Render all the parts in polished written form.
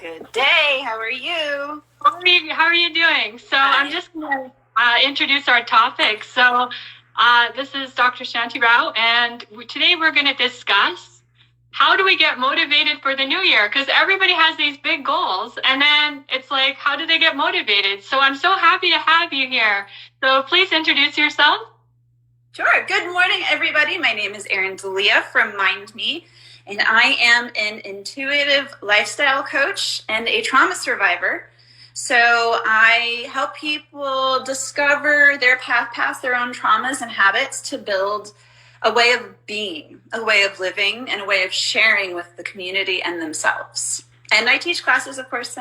Good day. How are you? How are you doing? So I'm just going to introduce our topic. So this is Dr. Shanti Rao, and today we're going to discuss how do we get motivated for the new year? Because everybody has these big goals, and then it's like, how do they get motivated? So I'm so happy to have you here. So please introduce yourself. Sure. Good morning, everybody. My name is Erin Dalia from MindMe, and I am an intuitive lifestyle coach and a trauma survivor. So I help people discover their path past their own traumas and habits to build a way of being, a way of living, and a way of sharing with the community and themselves. And I teach classes, of course.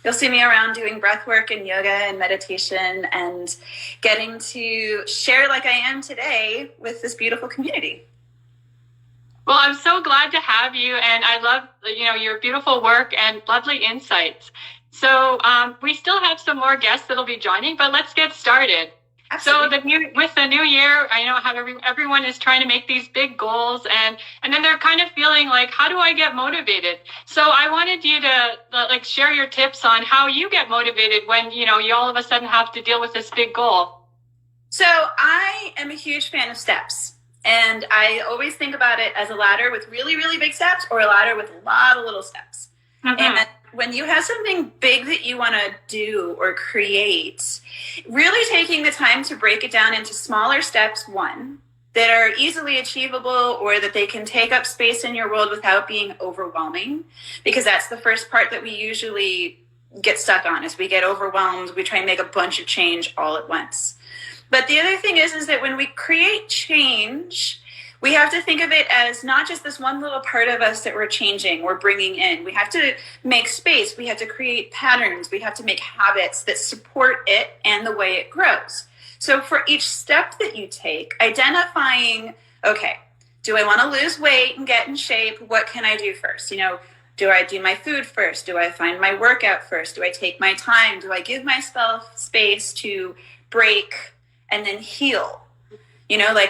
You'll see me around doing breath work and yoga and meditation and getting to share like I am today with this beautiful community. Well, I'm so glad to have you, and I love your beautiful work and lovely insights. So we still have some more guests that'll be joining, but let's get started. Absolutely. So with the new year, I know how everyone is trying to make these big goals, and then they're kind of feeling like, how do I get motivated? So I wanted you to share your tips on how you get motivated when you all of a sudden have to deal with this big goal. So I am a huge fan of steps, and I always think about it as a ladder with really, really big steps or a ladder with a lot of little steps. Mm-hmm. And when you have something big that you want to do or create, really taking the time to break it down into smaller steps, one, that are easily achievable or that they can take up space in your world without being overwhelming, because that's the first part that we usually get stuck on. Is we get overwhelmed, we try and make a bunch of change all at once. But the other thing is that when we create change, we have to think of it as not just this one little part of us that we're changing, we're bringing in. We have to make space. We have to create patterns. We have to make habits that support it and the way it grows. So for each step that you take, identifying, okay, do I want to lose weight and get in shape? What can I do first? Do I do my food first? Do I find my workout first? Do I take my time? Do I give myself space to break and then heal?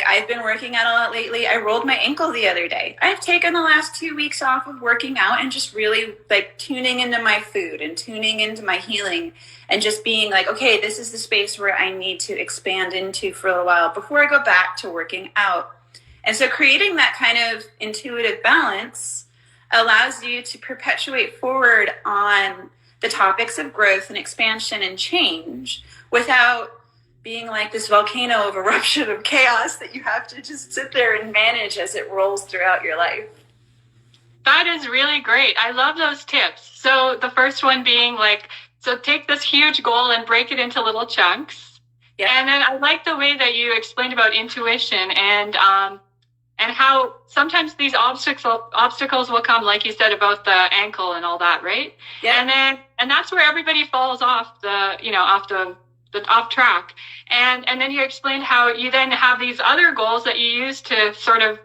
I've been working out a lot lately. I rolled my ankle the other day. I've taken the last 2 weeks off of working out and just really tuning into my food and tuning into my healing and just being like, okay, this is the space where I need to expand into for a while before I go back to working out. And so creating that kind of intuitive balance allows you to perpetuate forward on the topics of growth and expansion and change without being like this volcano of eruption of chaos that you have to just sit there and manage as it rolls throughout your life. That is really great. I love those tips. So the first one being so take this huge goal and break it into little chunks. Yeah. And then I like the way that you explained about intuition and how sometimes these obstacles will come, like you said, about the ankle and all that, right? Yeah. And that's where everybody falls off off track. And then you explained how you then have these other goals that you use to sort of,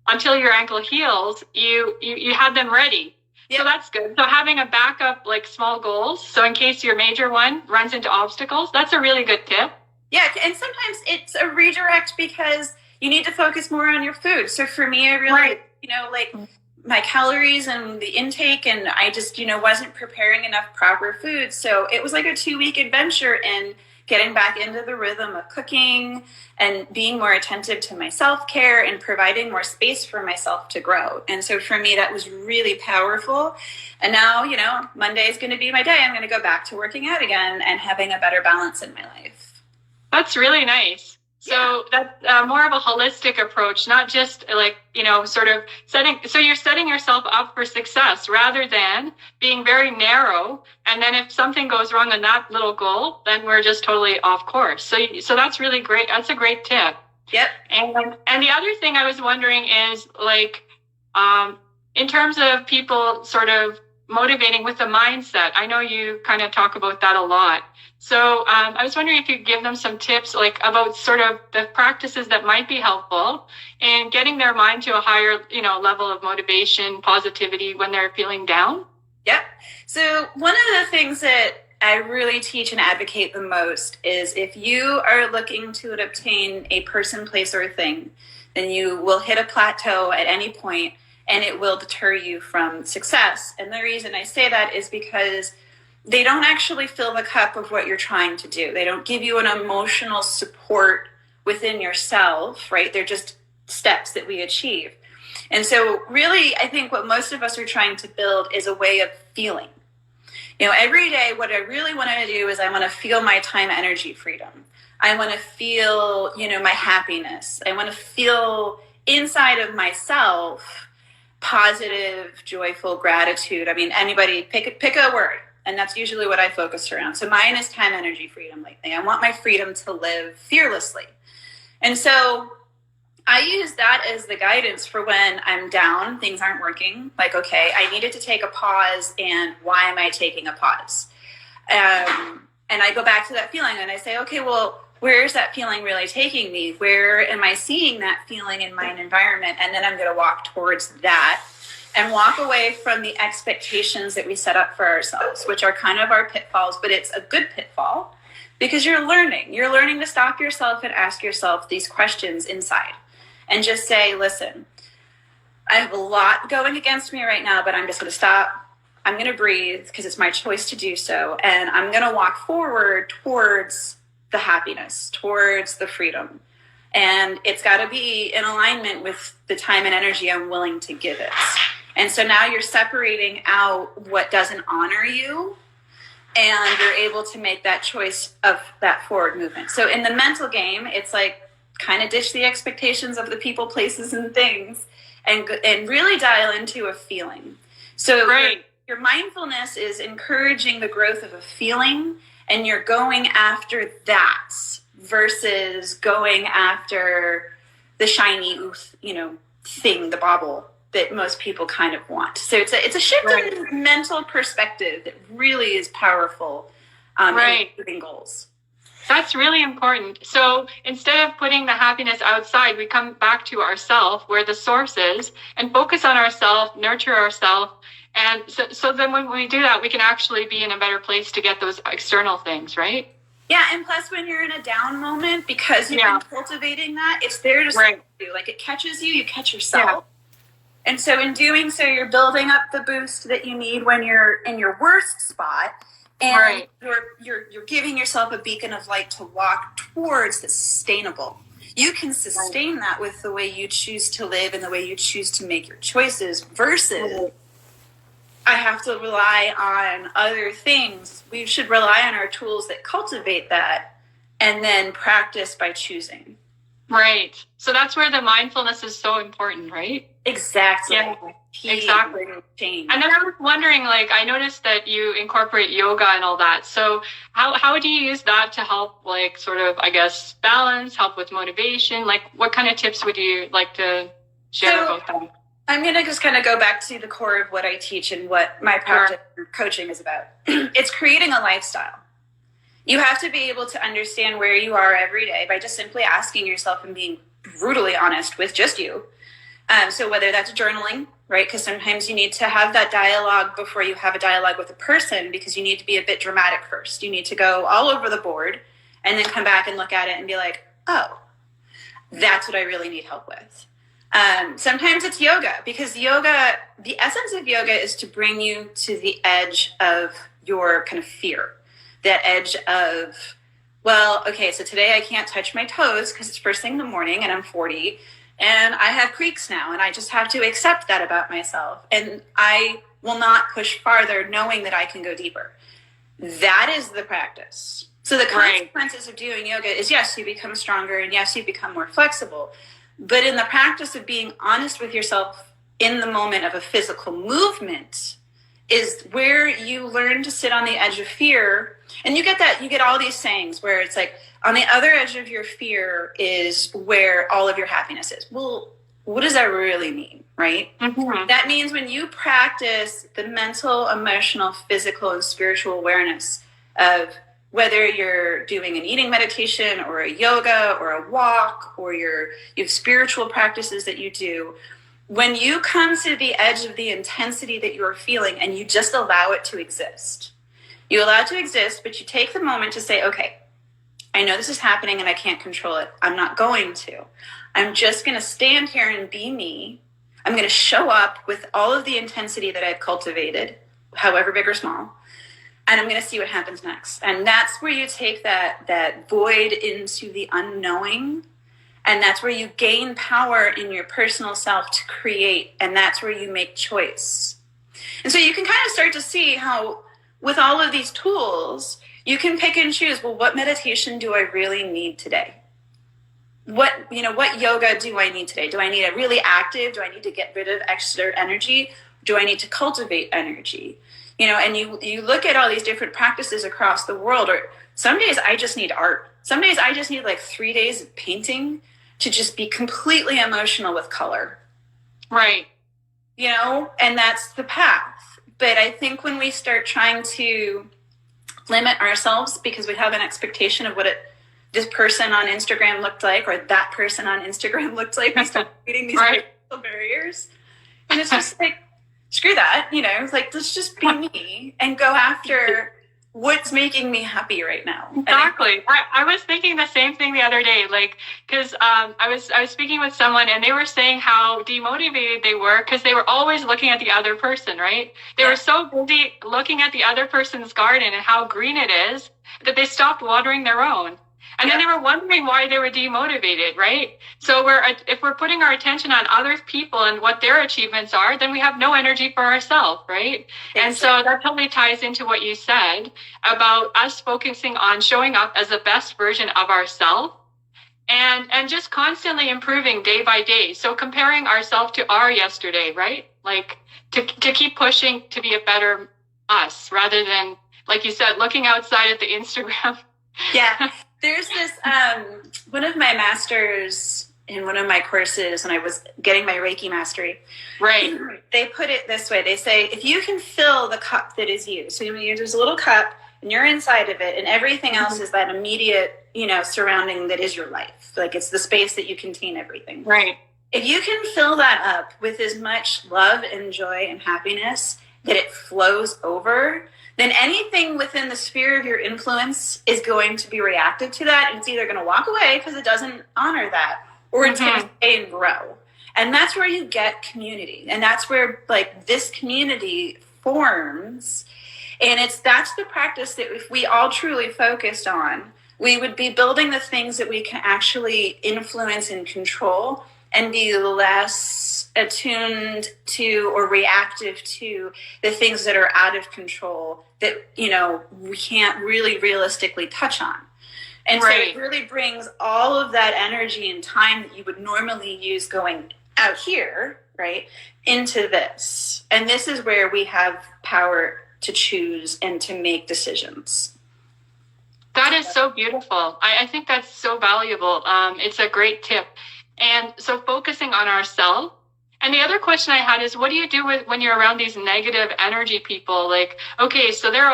until your ankle heals, you had them ready. Yep. So that's good. So having a backup, small goals, so in case your major one runs into obstacles, that's a really good tip. Yeah, and sometimes it's a redirect because you need to focus more on your food. So for me, I realized, my calories and the intake, and I just, wasn't preparing enough proper food. So it was like a 2-week adventure in getting back into the rhythm of cooking and being more attentive to my self-care and providing more space for myself to grow. And so for me, that was really powerful. And now, Monday is going to be my day. I'm going to go back to working out again and having a better balance in my life. That's really nice. So that's more of a holistic approach, not just sort of you're setting yourself up for success rather than being very narrow. And then if something goes wrong on that little goal, then we're just totally off course. So that's really great. That's a great tip. Yep. And the other thing I was wondering is in terms of people sort of motivating with the mindset, I know you kind of talk about that a lot. So I was wondering if you could give them some tips about sort of the practices that might be helpful in getting their mind to a higher, level of motivation, positivity when they're feeling down. Yep. So one of the things that I really teach and advocate the most is if you are looking to obtain a person, place, or thing, then you will hit a plateau at any point and it will deter you from success. And the reason I say that is because they don't actually fill the cup of what you're trying to do. They don't give you an emotional support within yourself, right? They're just steps that we achieve. And so really, I think what most of us are trying to build is a way of feeling. Every day, what I really want to do is I want to feel my time, energy, freedom. I want to feel, my happiness. I want to feel inside of myself positive, joyful gratitude. I mean, anybody pick a word. And that's usually what I focus around. So mine is time, energy, freedom lately. I want my freedom to live fearlessly. And so I use that as the guidance for when I'm down, things aren't working. Like, okay, I needed to take a pause, and why am I taking a pause? And I go back to that feeling and I say, okay, well, where is that feeling really taking me? Where am I seeing that feeling in my environment? And then I'm going to walk towards that and walk away from the expectations that we set up for ourselves, which are kind of our pitfalls, but it's a good pitfall because you're learning. You're learning to stop yourself and ask yourself these questions inside. And just say, listen, I have a lot going against me right now, but I'm just going to stop. I'm going to breathe because it's my choice to do so. And I'm going to walk forward towards the happiness, towards the freedom. And it's got to be in alignment with the time and energy I'm willing to give it. And so now you're separating out what doesn't honor you, and you're able to make that choice of that forward movement. So in the mental game, it's like, kind of ditch the expectations of the people, places, and things, and really dial into a feeling. So right. your mindfulness is encouraging the growth of a feeling, and you're going after that versus going after the shiny, thing, the bauble that most people kind of want. So it's a shift right. in mental perspective that really is powerful right. in achieving goals. That's really important. So instead of putting the happiness outside, we come back to ourself, where the source is, and focus on ourselves, nurture ourselves. And so then when we do that, we can actually be in a better place to get those external things, right? Yeah, and plus when you're in a down moment, because you've been cultivating that, it's there to support you. Like it catches you, you catch yourself. Yeah. And so in doing so, you're building up the boost that you need when you're in your worst spot. And you're giving yourself a beacon of light to walk towards the sustainable. You can sustain that with the way you choose to live and the way you choose to make your choices versus I have to rely on other things. We should rely on our tools that cultivate that and then practice by choosing. Right. So that's where the mindfulness is so important, right? Exactly. Yeah. Exactly. And then I was wondering, I noticed that you incorporate yoga and all that. So how do you use that to help, balance, help with motivation? What kind of tips would you like to share about that? I'm going to just kind of go back to the core of what I teach and what my practice and coaching is about. It's creating a lifestyle. You have to be able to understand where you are every day by just simply asking yourself and being brutally honest with just you. So whether that's journaling, right? Because sometimes you need to have that dialogue before you have a dialogue with a person, because you need to be a bit dramatic first. You need to go all over the board and then come back and look at it and be like, oh, that's what I really need help with. Sometimes it's yoga, because yoga, the essence of yoga is to bring you to the edge of your kind of fear, that edge of, well, okay, so today I can't touch my toes because it's first thing in the morning and I'm 40 and I have creaks now, and I just have to accept that about myself. And I will not push farther knowing that I can go deeper. That is the practice. So the consequences of doing yoga is, yes, you become stronger, and yes, you become more flexible. But in the practice of being honest with yourself in the moment of a physical movement is where you learn to sit on the edge of fear. And you get all these sayings where it's like, on the other edge of your fear is where all of your happiness is. Well, what does that really mean, right? Mm-hmm. That means when you practice the mental, emotional, physical, and spiritual awareness of whether you're doing an eating meditation or a yoga or a walk, or you have spiritual practices that you do, when you come to the edge of the intensity that you're feeling and you just allow it to exist, you allow it to exist, but you take the moment to say, okay, I know this is happening and I can't control it. I'm not going to. I'm just going to stand here and be me. I'm going to show up with all of the intensity that I've cultivated, however big or small, and I'm going to see what happens next. And that's where you take that void into the unknowing. And that's where you gain power in your personal self to create. And that's where you make choice. And so you can kind of start to see how with all of these tools, you can pick and choose, well, what meditation do I really need today? What yoga do I need today? Do I need a really active? Do I need to get rid of extra energy? Do I need to cultivate energy? And you look at all these different practices across the world, or some days I just need art. Some days I just need like 3 days of painting to just be completely emotional with color. Right. And that's the path. But I think when we start trying to limit ourselves because we have an expectation of what this person on Instagram looked like, or that person on Instagram looked like, we start creating these barriers. And it's just like, screw that, it's like, let's just be me and go after what's making me happy right now. Exactly. I was thinking the same thing the other day, because I was speaking with someone and they were saying how demotivated they were because they were always looking at the other person, right? They were so busy looking at the other person's garden and how green it is that they stopped watering their own. And then they were wondering why they were demotivated, right? So if we're putting our attention on other people and what their achievements are, then we have no energy for ourselves, right? Exactly. And so that totally ties into what you said about us focusing on showing up as the best version of ourselves and just constantly improving day by day. So comparing ourselves to our yesterday, right? Like to keep pushing to be a better us rather than, like you said, looking outside at the Instagram. Yeah. There's this, one of my masters in one of my courses when I was getting my Reiki mastery. Right. They put it this way. They say, if you can fill the cup that is you, so there's a little cup and you're inside of it and everything else is that immediate, surrounding that is your life. Like it's the space that you contain everything. Right. If you can fill that up with as much love and joy and happiness that it flows over, then anything within the sphere of your influence is going to be reactive to that. And it's either going to walk away because it doesn't honor that, or it's going to stay and grow. And that's where you get community. And that's where this community forms. And that's the practice that if we all truly focused on, we would be building the things that we can actually influence and control and be less attuned to or reactive to the things that are out of control that, we can't really realistically touch on. And so it really brings all of that energy and time that you would normally use going out here, right, into this. And this is where we have power to choose and to make decisions. That is so beautiful. I think that's so valuable. It's a great tip. And so focusing on ourselves. And the other question I had is, what do you do when you're around these negative energy people? Like, okay, so they're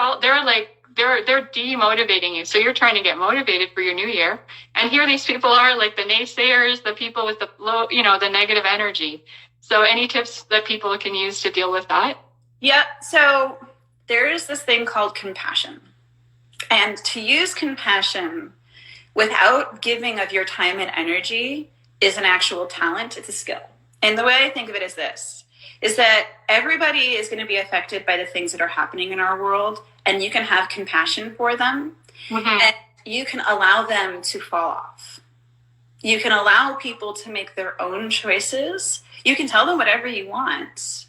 demotivating you. So you're trying to get motivated for your new year. And here these people are like the naysayers, the people with the low, the negative energy. So any tips that people can use to deal with that? Yeah. So there is this thing called compassion. And to use compassion without giving of your time and energy is an actual talent. It's a skill. And the way I think of it is this, is that everybody is going to be affected by the things that are happening in our world, and you can have compassion for them, and you can allow them to fall off. You can allow people to make their own choices. You can tell them whatever you want,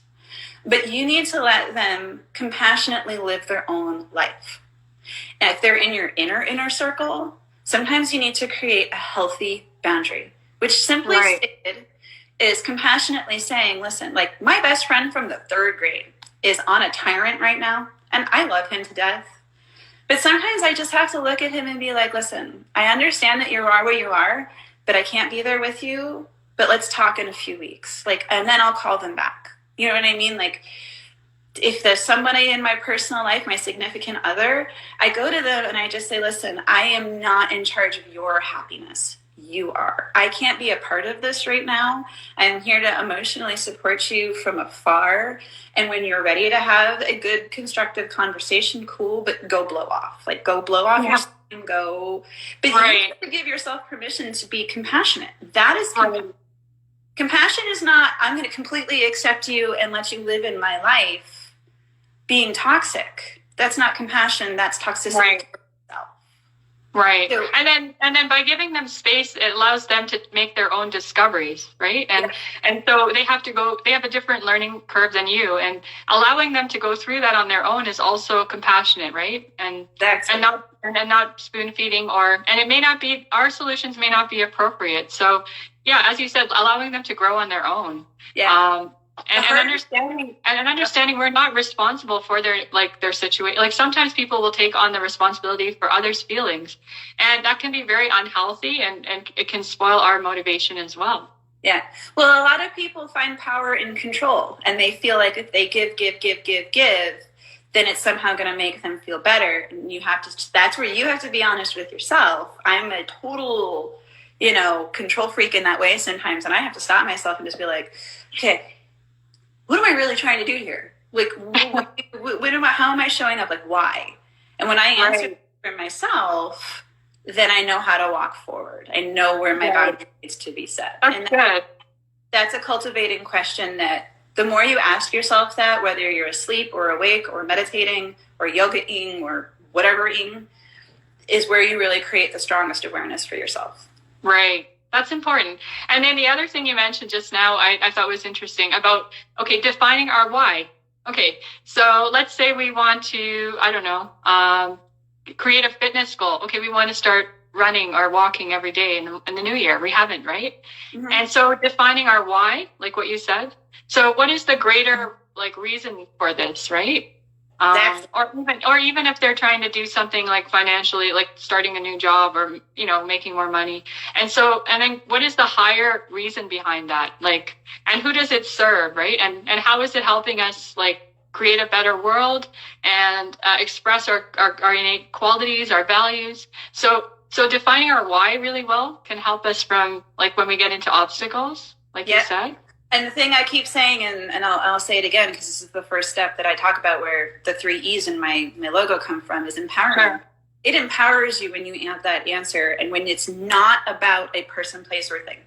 but you need to let them compassionately live their own life. And if they're in your inner circle, sometimes you need to create a healthy boundary, which simply stated is compassionately saying, listen, like my best friend from the 3rd grade is on a tyrant right now, and I love him to death. But sometimes I just have to look at him and be like, listen, I understand that you are where you are, but I can't be there with you, but let's talk in a few weeks. And then I'll call them back. You know what I mean? Like, if there's somebody in my personal life, my significant other, I go to them and I just say, listen, I am not in charge of your happiness. You are. I can't be a part of this right now. I'm here to emotionally support you from afar. And when you're ready to have a good, constructive conversation, cool, but go blow off. Go blow off your steam, go. But you have to give yourself permission to be compassionate. That is compassion. Compassion is not, I'm going to completely accept you and let you live in my life being toxic. That's not compassion. That's toxicity. Right. Right. So, and then by giving them space, it allows them to make their own discoveries, right? And so they have a different learning curve than you, and allowing them to go through that on their own is also compassionate, right? And not spoon feeding, and it may not be, our solutions may not be appropriate. So yeah, as you said, allowing them to grow on their own. Yeah. And understanding we're not responsible for their situation. Like sometimes people will take on the responsibility for others' feelings, and that can be very unhealthy, and it can spoil our motivation as well. Yeah. Well, a lot of people find power in control, and they feel like if they give, then it's somehow going to make them feel better. And that's where you have to be honest with yourself. I'm a total, control freak in that way sometimes, and I have to stop myself and just be like, okay, what am I really trying to do here? Like, how am I showing up? Like, why? And when I answer for myself, then I know how to walk forward. I know where my boundary needs to be set. That's a cultivating question that the more you ask yourself that, whether you're asleep or awake or meditating or yoga-ing or whatever-ing, is where you really create the strongest awareness for yourself. Right. That's important. And then the other thing you mentioned just now, I thought was interesting about, defining our why. Okay, so let's say we want to, create a fitness goal. Okay, we want to start running or walking every day in the new year. We haven't, right? Mm-hmm. And so defining our why, like what you said. So what is the greater reason for this, right? Or even if they're trying to do something like financially, like starting a new job or, making more money. And then what is the higher reason behind that? And who does it serve, right? And how is it helping us create a better world and express our innate qualities, our values? So defining our why really well can help us from when we get into obstacles, you said. And the thing I keep saying, and I'll say it again, because this is the first step that I talk about where the 3 E's in my logo come from, is empowerment. Sure. It empowers you when you have that answer, and when it's not about a person, place, or thing.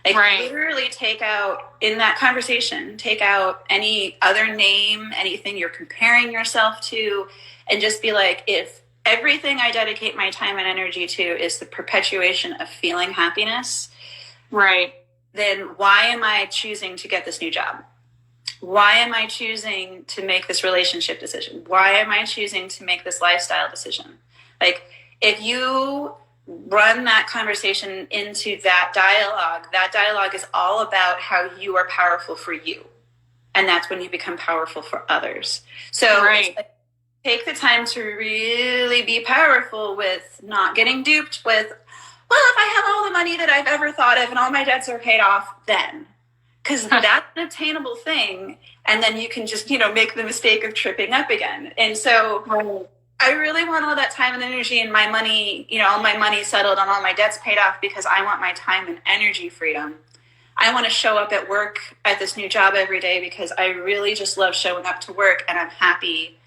Literally take out, in that conversation, take out any other name, anything you're comparing yourself to, and just be like, if everything I dedicate my time and energy to is the perpetuation of feeling happiness, right, then why am I choosing to get this new job? Why am I choosing to make this relationship decision? Why am I choosing to make this lifestyle decision? If you run that conversation into that dialogue is all about how you are powerful for you. And that's when you become powerful for others. So take the time to really be powerful with not getting duped with, well, if I have all the money that I've ever thought of and all my debts are paid off, then. Because that's an attainable thing. And then you can just, make the mistake of tripping up again. And so I really want all that time and energy and my money, all my money settled and all my debts paid off, because I want my time and energy freedom. I want to show up at work at this new job every day because I really just love showing up to work and I'm happy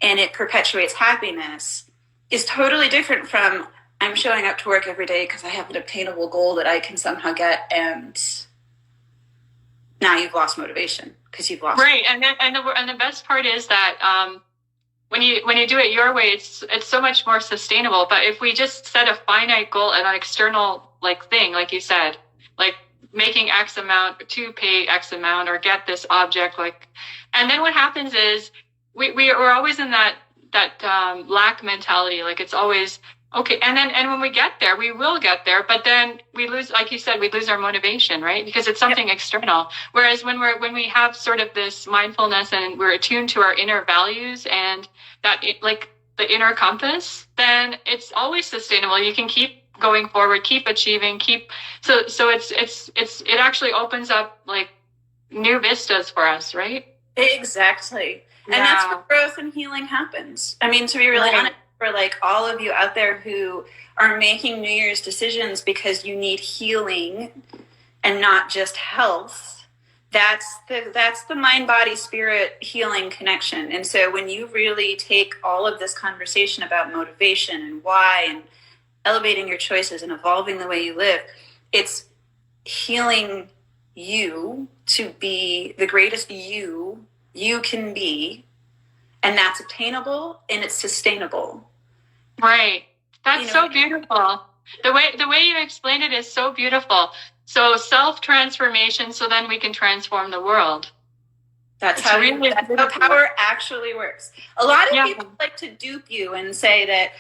and it perpetuates happiness. Is totally different from I'm showing up to work every day because I have an obtainable goal that I can somehow get, and now you've lost motivation because you've lost. Right, and the best part is that when you do it your way, it's so much more sustainable. But if we just set a finite goal and an external thing, like you said, making X amount to pay X amount or get this object, and then what happens is we're always in that lack mentality. It's always. Okay, and when we get there, we will get there, but then we lose, like you said, we lose our motivation, right? Because it's something external. Whereas when we have sort of this mindfulness and we're attuned to our inner values and that the inner compass, then it's always sustainable. You can keep going forward, keep achieving, so it actually opens up new vistas for us, right? Exactly. And that's where growth and healing happens. I mean, to be really honest, for all of you out there who are making New Year's decisions because you need healing and not just health, that's the mind, body, spirit healing connection. And so when you really take all of this conversation about motivation and why and elevating your choices and evolving the way you live, it's healing you to be the greatest you can be, and that's obtainable and it's sustainable. Right. That's so beautiful. The way you explained it is so beautiful. So self-transformation, so then we can transform the world. That's how power actually works. A lot of people like to dupe you and say that,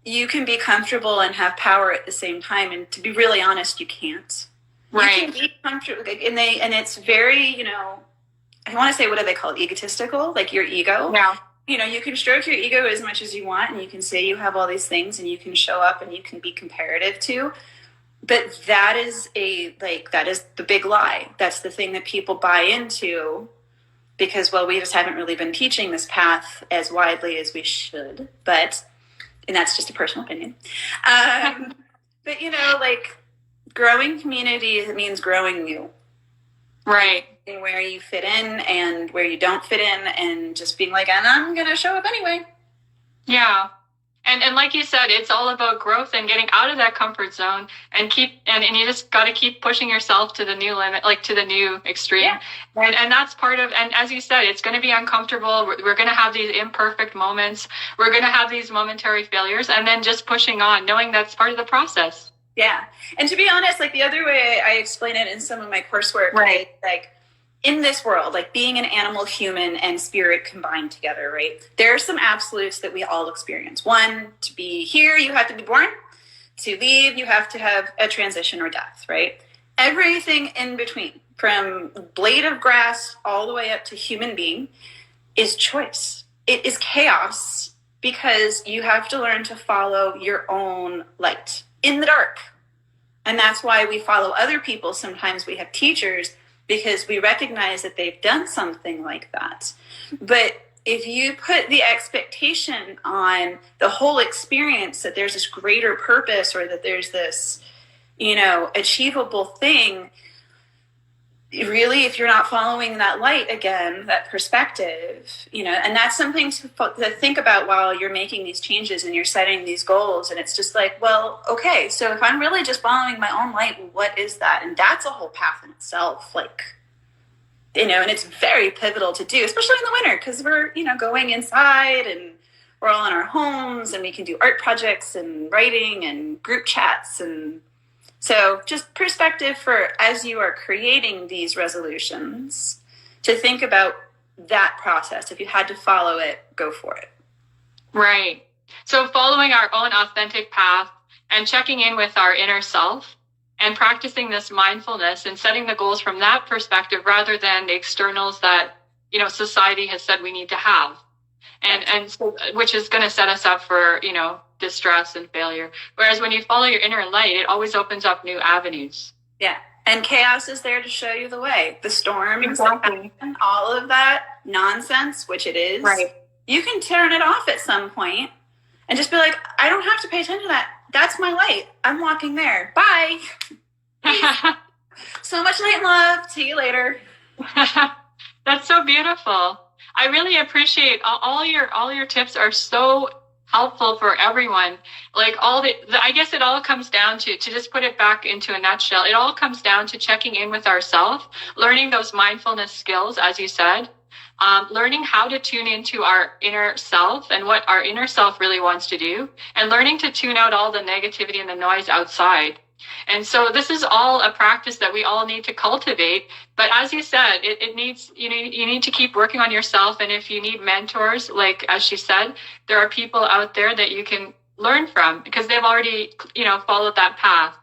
you can be comfortable and have power at the same time. And to be really honest, you can't. Right. You can be comfortable, and it's very, I want to say, what do they call it? Egotistical, like your ego. Yeah. You can stroke your ego as much as you want, and you can say you have all these things, and you can show up, and you can be comparative to. But that is the big lie. That's the thing that people buy into because, we just haven't really been teaching this path as widely as we should. And that's just a personal opinion. But, growing community, it means growing you. Right. And where you fit in and where you don't fit in, and just being like, and I'm going to show up anyway. Yeah. And like you said, it's all about growth and getting out of that comfort zone and you just got to keep pushing yourself to the new limit, like to the new extreme. Yeah. And that's part of, and as you said, it's going to be uncomfortable. We're going to have these imperfect moments. We're going to have these momentary failures, and then just pushing on, knowing that's part of the process. Yeah. And to be honest, the other way I explain it in some of my coursework, right, is in this world, being an animal, human, and spirit combined together, right? There are some absolutes that we all experience. One, to be here, you have to be born. To leave, you have to have a transition or death, right? Everything in between, from blade of grass all the way up to human being, is choice. It is chaos because you have to learn to follow your own light in the dark. And that's why we follow other people. Sometimes we have teachers because we recognize that they've done something like that. But if you put the expectation on the whole experience that there's this greater purpose or that there's this, achievable thing, really, if you're not following that light again, that perspective, and that's something to think about while you're making these changes and you're setting these goals. And it's just okay, so if I'm really just following my own light, what is that? And that's a whole path in itself, and it's very pivotal to do, especially in the winter, because we're, going inside and we're all in our homes and we can do art projects and writing and group chats. And so just perspective for as you are creating these resolutions, to think about that process. If you had to follow it, go for it. Right. So following our own authentic path and checking in with our inner self and practicing this mindfulness and setting the goals from that perspective rather than the externals that, society has said we need to have. And so, which is going to set us up for, distress and failure. Whereas when you follow your inner light, it always opens up new avenues. Yeah. And chaos is there to show you the way. The storms, exactly, and all of that nonsense, which it is, right, you can turn it off at some point and just be like, I don't have to pay attention to that. That's my light. I'm walking there. Bye. So much light and love. See you later. That's so beautiful. I really appreciate all your tips are so helpful for everyone. I guess it all comes down to just put it back into a nutshell. It all comes down to checking in with ourselves, learning those mindfulness skills, as you said, learning how to tune into our inner self and what our inner self really wants to do, and learning to tune out all the negativity and the noise outside. And so this is all a practice that we all need to cultivate. But as you said, it needs, you need to keep working on yourself. And if you need mentors, like as she said, there are people out there that you can learn from because they've already, followed that path.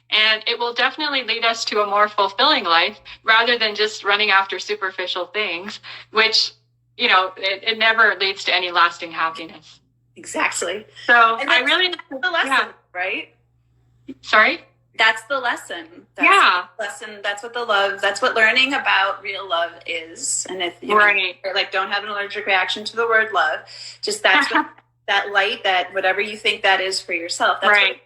And it will definitely lead us to a more fulfilling life rather than just running after superficial things, which, it never leads to any lasting happiness. Exactly. So I really, the lesson, right? Sorry? That's the lesson. That's the lesson. That's what that's what learning about real love is. And if you don't have an allergic reaction to the word love, just that's that light, that whatever you think that is for yourself. That's right.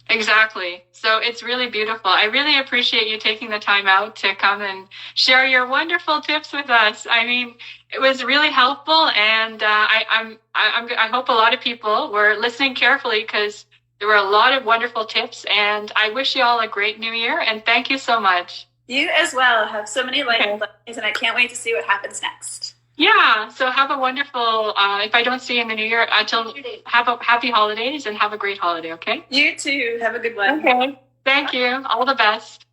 Exactly. So it's really beautiful. I really appreciate you taking the time out to come and share your wonderful tips with us. I mean, it was really helpful, and I hope a lot of people were listening carefully because There were a lot of wonderful tips, and I wish you all a great new year, and thank you so much. You as well have so many life lessons, and I can't wait to see what happens next. Yeah, so have a wonderful, if I don't see you in the new year, have a happy holidays and have a great holiday, okay? You too. Have a good one. Okay. Thank you. All the best.